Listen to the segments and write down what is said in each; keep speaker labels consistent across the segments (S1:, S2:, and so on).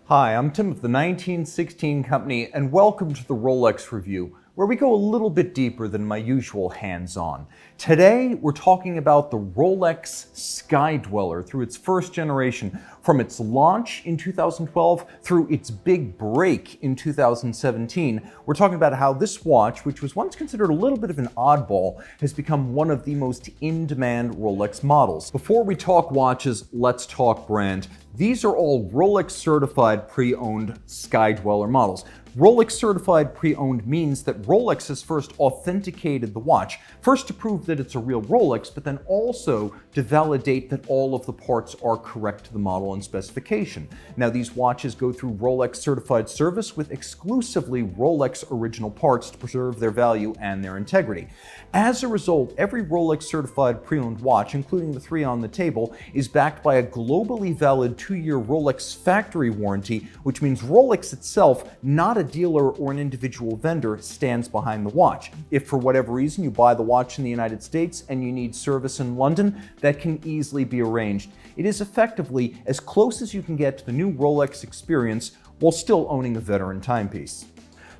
S1: Hi, I'm Tim of the 1916 Company, and welcome to the Rolex Review, where we go a little bit deeper than my usual hands-on. Today, we're talking about the Rolex Skydweller through its first generation, from its launch in 2012 through its big break in 2017. We're talking about how this watch, which was once considered a little bit of an oddball, has become one of the most in-demand Rolex models. Before we talk watches, let's talk brand. These are all Rolex Certified Pre-Owned Skydweller models. Rolex Certified Pre-Owned means that Rolex has first authenticated the watch, first to prove that it's a real Rolex, but then also to validate that all of the parts are correct to the model and specification. Now, these watches go through Rolex Certified Service with exclusively Rolex original parts to preserve their value and their integrity. As a result, every Rolex Certified Pre-Owned watch, including the three on the table, is backed by a globally valid 2-year Rolex factory warranty, which means Rolex itself, not a dealer or an individual vendor, stands behind the watch. If for whatever reason you buy the watch in the United States and you need service in London, that can easily be arranged. It is effectively as close as you can get to the new Rolex experience while still owning a veteran timepiece.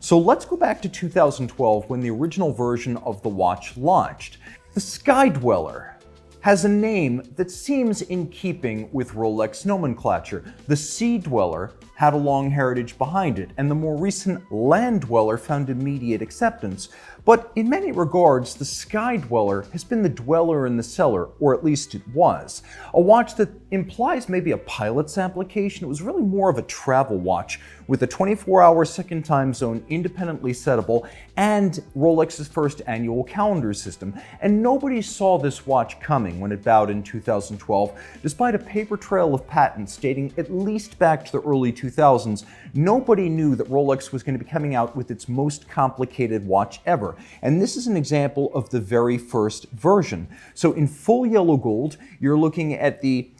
S1: So let's go back to 2012 when the original version of the watch launched. The Skydweller has a name that seems in keeping with Rolex nomenclature. The Sea Dweller had a long heritage behind it, and the more recent Land Dweller found immediate acceptance. But in many regards, the Skydweller has been the dweller in the cellar, or at least it was. A watch that implies maybe a pilot's application. It was really more of a travel watch with a 24-hour second time zone, independently settable, and Rolex's first annual calendar system. And nobody saw this watch coming when it bowed in 2012. Despite a paper trail of patents dating at least back to the early 2000s, nobody knew that Rolex was going to be coming out with its most complicated watch ever. And this is an example of the very first version. So in full yellow gold, you're looking at the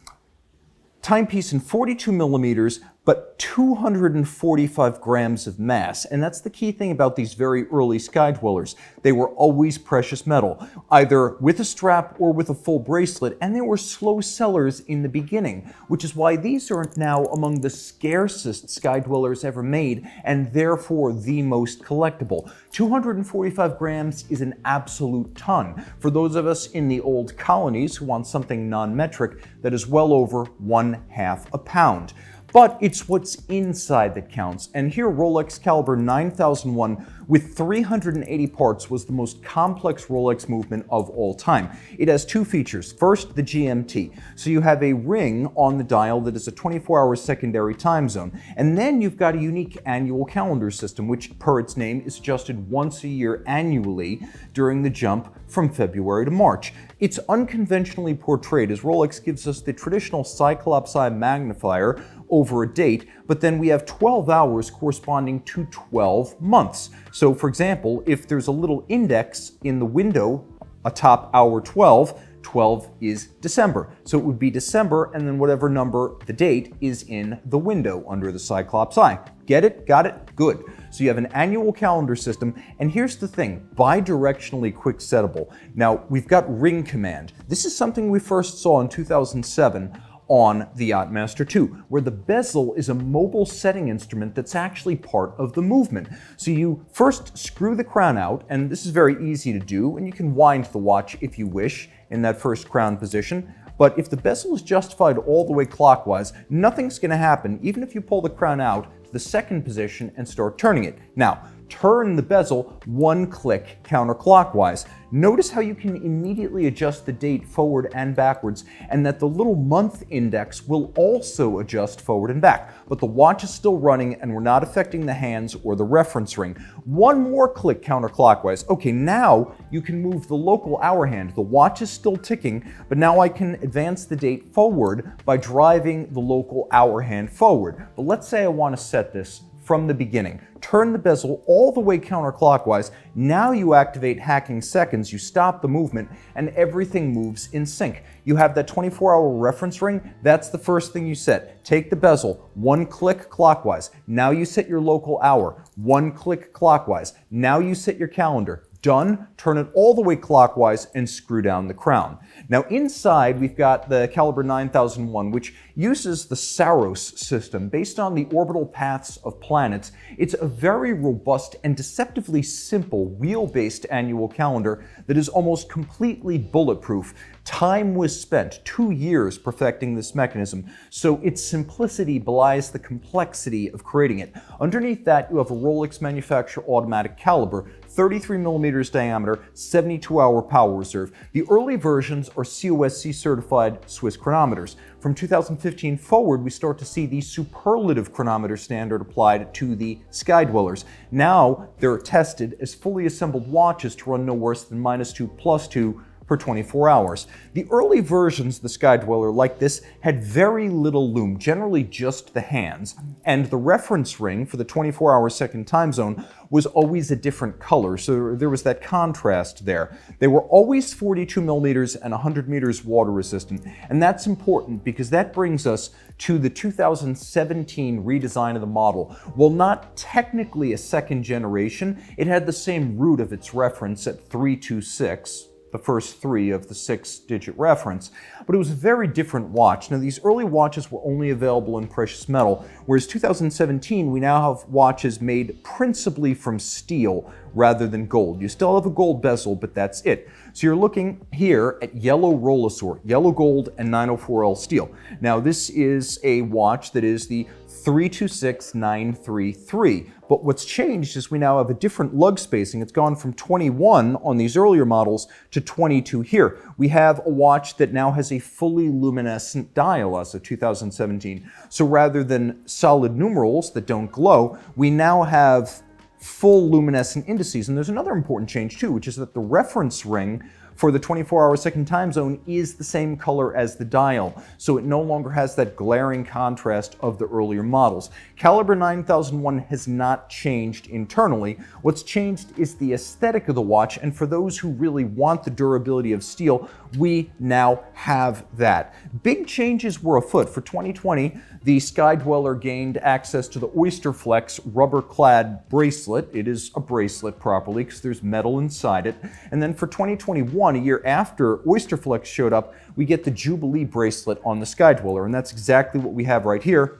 S1: timepiece in 42 millimeters, but 245 grams of mass. And that's the key thing about these very early Skydwellers. They were always precious metal, either with a strap or with a full bracelet, and they were slow sellers in the beginning, which is why these are now among the scarcest Skydwellers ever made, and therefore the most collectible. 245 grams is an absolute ton. For those of us in the old colonies who want something non-metric, that is well over 1/2 a pound. But it's what's inside that counts. And here Rolex Caliber 9001 with 380 parts was the most complex Rolex movement of all time. It has two features. First, the GMT. So you have a ring on the dial that is a 24-hour secondary time zone. And then you've got a unique annual calendar system, which per its name is adjusted once a year annually during the jump from February to March. It's unconventionally portrayed as Rolex gives us the traditional Cyclops eye magnifier over a date, but then we have 12 hours corresponding to 12 months. So for example, if there's a little index in the window atop hour 12, 12 is December. So it would be December and then whatever number the date is in the window under the Cyclops eye. Get it? Got it? Good. So you have an annual calendar system, and here's the thing, bidirectionally quick settable. Now, we've got ring command. This is something we first saw in 2007 on the Yachtmaster 2, where the bezel is a mobile setting instrument that's actually part of the movement. So you first screw the crown out, and this is very easy to do, and you can wind the watch if you wish in that first crown position. But if the bezel is justified all the way clockwise, nothing's going to happen, even if you pull the crown out to the second position and start turning it. Now, turn the bezel 1 click counterclockwise. Notice how you can immediately adjust the date forward and backwards, and that the little month index will also adjust forward and back. But the watch is still running and we're not affecting the hands or the reference ring. 1 more click counterclockwise. Okay, now you can move the local hour hand. The watch is still ticking, but now I can advance the date forward by driving the local hour hand forward. But let's say I want to set this from the beginning. Turn the bezel all the way counterclockwise. Now you activate hacking seconds, you stop the movement, and everything moves in sync. You have that 24-hour reference ring. That's the first thing you set. Take the bezel, 1 click clockwise. Now you set your local hour, 1 click clockwise. Now you set your calendar. Done, turn it all the way clockwise and screw down the crown. Now inside we've got the caliber 9001, which uses the Saros system based on the orbital paths of planets. It's a very robust and deceptively simple wheel-based annual calendar that is almost completely bulletproof. Time was spent 2 years perfecting this mechanism, so its simplicity belies the complexity of creating it. Underneath that, you have a Rolex manufacturer automatic caliber, 33 millimeters diameter, 72-hour power reserve. The early versions are COSC certified Swiss chronometers. From 2015 forward, we start to see the superlative chronometer standard applied to the Skydwellers. Now they're tested as fully assembled watches to run no worse than -2 +2 per 24 hours. The early versions of the Skydweller like this had very little lume, generally just the hands, and the reference ring for the 24-hour second time zone was always a different color, so there was that contrast there. They were always 42 millimeters and 100 meters water resistant, and that's important because that brings us to the 2017 redesign of the model. While not technically a second generation, it had the same root of its reference at 326, the first 3 of the 6-digit reference, but it was a very different watch. Now, these early watches were only available in precious metal, whereas 2017, we now have watches made principally from steel rather than gold. You still have a gold bezel, but that's it. So you're looking here at yellow Rolex, yellow gold, and 904L steel. Now, this is a watch that is the 326933. But what's changed is we now have a different lug spacing. It's gone from 21 on these earlier models to 22 here. We have a watch that now has a fully luminescent dial as of 2017. So rather than solid numerals that don't glow, we now have full luminescent indices. And there's another important change too, which is that the reference ring for the 24-hour second time zone is the same color as the dial, so it no longer has that glaring contrast of the earlier models. Caliber 9001 has not changed internally. What's changed is the aesthetic of the watch, and for those who really want the durability of steel, we now have that. Big changes were afoot. For 2020, the Skydweller gained access to the Oysterflex rubber-clad bracelet. It is a bracelet properly because there's metal inside it. And then for 2021, a year after Oysterflex showed up, we get the Jubilee bracelet on the Skydweller, and that's exactly what we have right here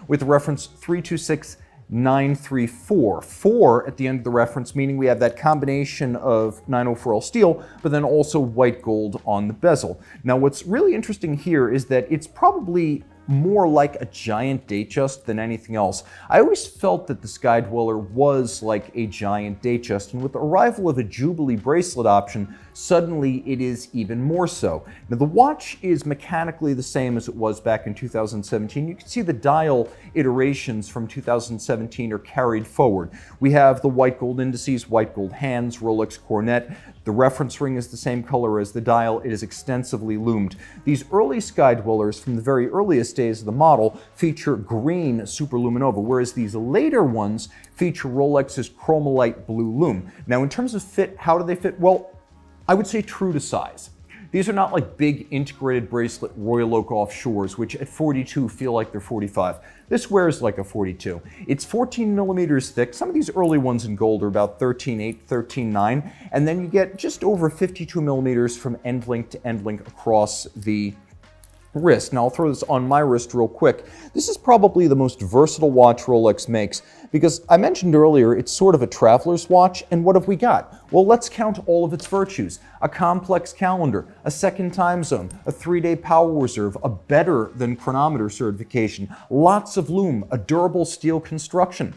S1: with the reference 326934. 4 at the end of the reference, meaning we have that combination of 904L steel, but then also white gold on the bezel. Now, what's really interesting here is that it's probably more like a giant Datejust than anything else. I always felt that the Skydweller was like a giant Datejust, and with the arrival of a Jubilee bracelet option, suddenly it is even more so. Now, the watch is mechanically the same as it was back in 2017. You can see the dial iterations from 2017 are carried forward. We have the white gold indices, white gold hands, Rolex coronet. The reference ring is the same color as the dial. It is extensively lumed. These early Skydwellers from the very earliest days of the model feature green superluminova, whereas these later ones feature Rolex's chromolite blue lume. Now, in terms of fit, how do they fit? Well, I would say true to size. These are not like big integrated bracelet Royal Oak offshores, which at 42 feel like they're 45. This wears like a 42. It's 14 millimeters thick. Some of these early ones in gold are about 13.8, 13.9, and then you get just over 52 millimeters from end link to end link across the wrist. Now, I'll throw this on my wrist real quick. This is probably the most versatile watch Rolex makes because I mentioned earlier it's sort of a traveler's watch, and what have we got? Well, let's count all of its virtues. A complex calendar, a second time zone, a 3-day power reserve, a better than chronometer certification, lots of lume, a durable steel construction,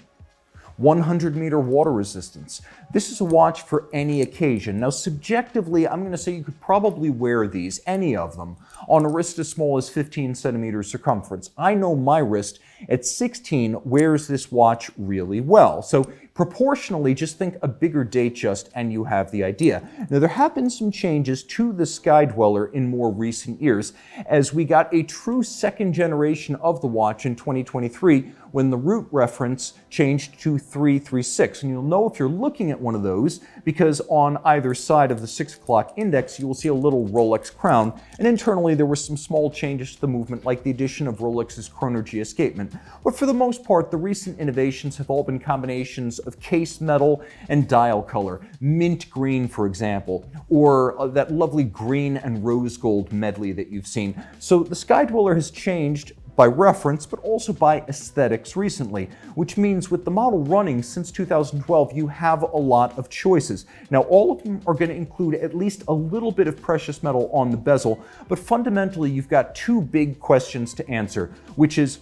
S1: 100-meter water resistance. This is a watch for any occasion. Now, subjectively, I'm going to say you could probably wear these, any of them, on a wrist as small as 15 centimeters circumference. I know my wrist at 16 wears this watch really well. So proportionally, just think a bigger Datejust and you have the idea. Now, there have been some changes to the Skydweller in more recent years, as we got a true second generation of the watch in 2023 when the root reference changed to 336. And you'll know if you're looking at one of those because on either side of the 6 o'clock index, you will see a little Rolex crown. And internally, there were some small changes to the movement, like the addition of Rolex's Chrono G escapement. But for the most part, the recent innovations have all been combinations of case metal and dial color, mint green, for example, or that lovely green and rose gold medley that you've seen. So the Skydweller has changed by reference, but also by aesthetics recently, which means with the model running since 2012, you have a lot of choices. Now, all of them are going to include at least a little bit of precious metal on the bezel, but fundamentally, you've got two big questions to answer, which is,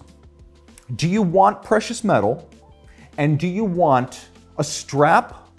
S1: do you want precious metal, and do you want a strap,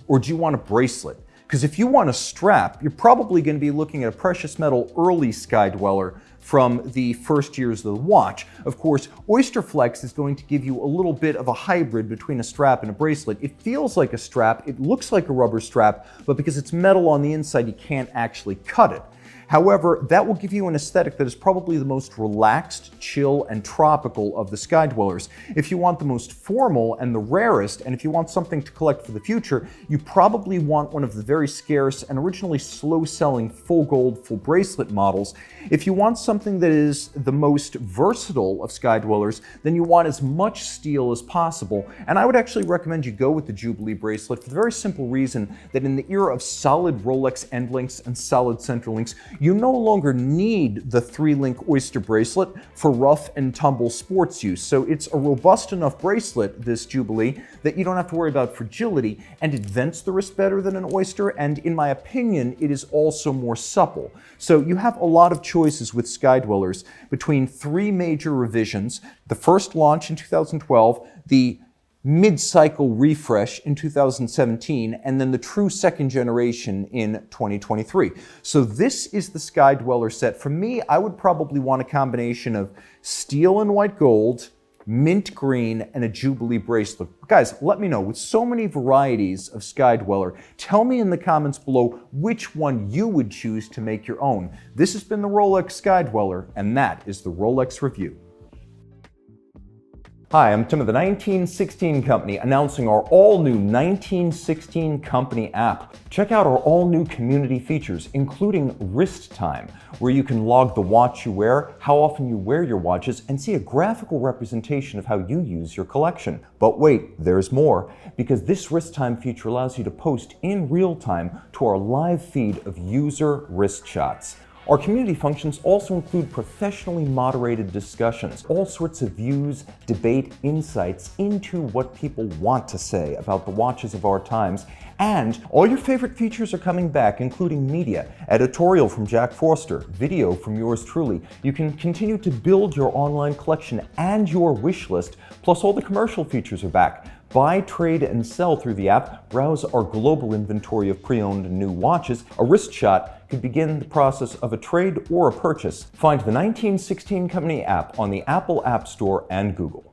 S1: or do you want a bracelet? Because if you want a strap, you're probably going to be looking at a precious metal early Skydweller from the first years of the watch. Of course, Oyster Flex is going to give you a little bit of a hybrid between a strap and a bracelet. It feels like a strap, it looks like a rubber strap, but because it's metal on the inside, you can't actually cut it. However, that will give you an aesthetic that is probably the most relaxed, chill, and tropical of the Skydwellers. If you want the most formal and the rarest, and if you want something to collect for the future, you probably want one of the very scarce and originally slow-selling full gold, full bracelet models. If you want something that is the most versatile of Skydwellers, then you want as much steel as possible. And I would actually recommend you go with the Jubilee bracelet for the very simple reason that in the era of solid Rolex end links and solid center links, you no longer need the 3-link Oyster bracelet for rough and tumble sports use. So it's a robust enough bracelet, this Jubilee, that you don't have to worry about fragility, and it vents the wrist better than an Oyster, and in my opinion, it is also more supple. So you have a lot of choices with Skydwellers between 3 major revisions: the first launch in 2012, the mid-cycle refresh in 2017, and then the true second generation in 2023. So this is the Skydweller set. For me, I would probably want a combination of steel and white gold, mint green, and a Jubilee bracelet. Guys, let me know, with so many varieties of Skydweller, tell me in the comments below which one you would choose to make your own. This has been the Rolex Skydweller, and that is the Rolex Review. Hi, I'm Tim of the 1916 Company, announcing our all-new 1916 Company app. Check out our all-new community features, including wrist time, where you can log the watch you wear, how often you wear your watches, and see a graphical representation of how you use your collection. But wait, there's more, because this wrist time feature allows you to post in real time to our live feed of user wrist shots. Our community functions also include professionally moderated discussions, all sorts of views, debate, insights into what people want to say about the watches of our times, and all your favorite features are coming back, including media, editorial from Jack Forster, video from yours truly. You can continue to build your online collection and your wish list, plus all the commercial features are back. Buy, trade, and sell through the app, browse our global inventory of pre-owned and new watches. A wrist shot could begin the process of a trade or a purchase. Find the 1916 Company app on the Apple App Store and Google.